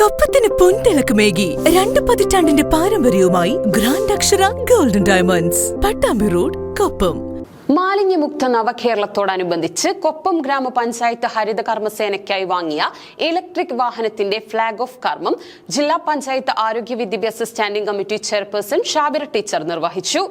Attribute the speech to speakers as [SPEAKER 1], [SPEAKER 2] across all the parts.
[SPEAKER 1] കൊപ്പത്തിന് പൊൻതിളക്കമേകി 2 പതിറ്റാണ്ടിന്റെ പാരമ്പര്യവുമായി ഗ്രാൻഡ് അക്ഷര golden diamonds, Pattambi road, Koppam.
[SPEAKER 2] മാലിന്യമുക്ത നവകേരളത്തോടനുബന്ധിച്ച് കൊപ്പം ഗ്രാമപഞ്ചായത്ത് ഹരിത കർമ്മസേനയ്ക്കായി വാങ്ങിയ ഇലക്ട്രിക് വാഹനത്തിന്റെ ഫ്ളാഗ് ഓഫ് കർമ്മം ജില്ലാ പഞ്ചായത്ത് ആരോഗ്യ വിദ്യാഭ്യാസ standing committee chairperson Shabira teacher നിർവഹിച്ചു.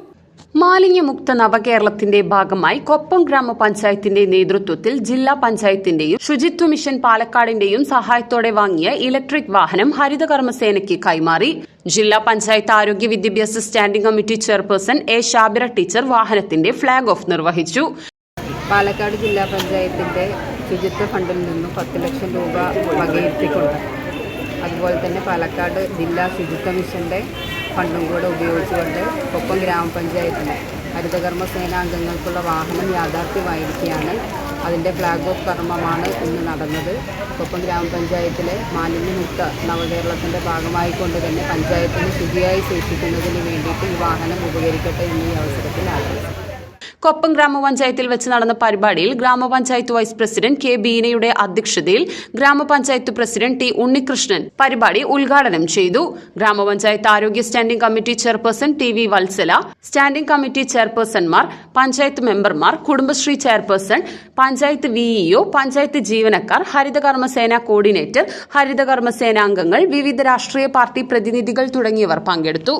[SPEAKER 2] മാലിന്യമുക്ത നവകേരളത്തിന്റെ ഭാഗമായി കൊപ്പം ഗ്രാമപഞ്ചായത്തിന്റെ നേതൃത്വത്തിൽ ജില്ലാ പഞ്ചായത്തിന്റെയും ശുചിത്വ മിഷൻ പാലക്കാടിന്റെയും സഹായത്തോടെ വാങ്ങിയ ഇലക്ട്രിക് വാഹനം ഹരിത കർമ്മസേനയ്ക്ക് കൈമാറി. ജില്ലാ പഞ്ചായത്ത് ആരോഗ്യ വിദ്യാഭ്യാസ standing committee chairperson A Shabira teacher വാഹനത്തിന്റെ ഫ്ളാഗ് ഓഫ് നിർവഹിച്ചു.
[SPEAKER 3] പാലക്കാട് ജില്ലാ പഞ്ചായത്തിന്റെ ശുചിത്വ ഫണ്ടിൽ നിന്നും 10 ലക്ഷം രൂപ വകയിരുത്തിക്കൊണ്ട്, അതുപോലെ തന്നെ പാലക്കാട് ജില്ലാ ശുചിത്വ മിഷന്റെ ഫണ്ടും കൂടെ ഉപയോഗിച്ചുകൊണ്ട് കൊപ്പം ഗ്രാമപഞ്ചായത്തിലെ ഹരിതകർമ്മ സേനാംഗങ്ങൾക്കുള്ള വാഹനം യാഥാർത്ഥ്യമായിരിക്കുകയാണ്. അതിൻ്റെ ഫ്ളാഗ് ഓഫ് കർമ്മമാണ് ഇന്ന് നടന്നത്. കൊപ്പം ഗ്രാമപഞ്ചായത്തിലെ മാലിന്യമുക്ത നവകേരളത്തിൻ്റെ ഭാഗമായിക്കൊണ്ട് തന്നെ പഞ്ചായത്തിന് ശുചിയായി സൂക്ഷിക്കുന്നതിന് വേണ്ടിയിട്ട് ഈ വാഹനം ഉപകരിക്കട്ടെ എന്ന് ഈ അവസരത്തിൽ ആഗ്രഹിക്കുന്നു.
[SPEAKER 2] കൊപ്പം ഗ്രാമപഞ്ചായത്തിൽ വെച്ച് നടന്ന പരിപാടിയിൽ ഗ്രാമപഞ്ചായത്ത് വൈസ് പ്രസിഡന്റ് കെ ബീനയുടെ അധ്യക്ഷതയിൽ ഗ്രാമപഞ്ചായത്ത് പ്രസിഡന്റ് ടി ഉണ്ണികൃഷ്ണൻ പരിപാടി ഉദ്ഘാടനം ചെയ്തു. ഗ്രാമപഞ്ചായത്ത് ആരോഗ്യ standing committee chairperson T V Vatsala, standing committee ചെയർപേഴ്സൺമാർ, പഞ്ചായത്ത് മെമ്പർമാർ, കുടുംബശ്രീ ചെയർപേഴ്സൺ, പഞ്ചായത്ത് വിഇഒ, പഞ്ചായത്ത് ജീവനക്കാർ, ഹരിതകർമ്മസേന കോർഡിനേറ്റർ, ഹരിതകർമ്മസേനാംഗങ്ങൾ, വിവിധ രാഷ്ട്രീയ പാർട്ടി പ്രതിനിധികൾ തുടങ്ങിയവർ പങ്കെടുത്തു.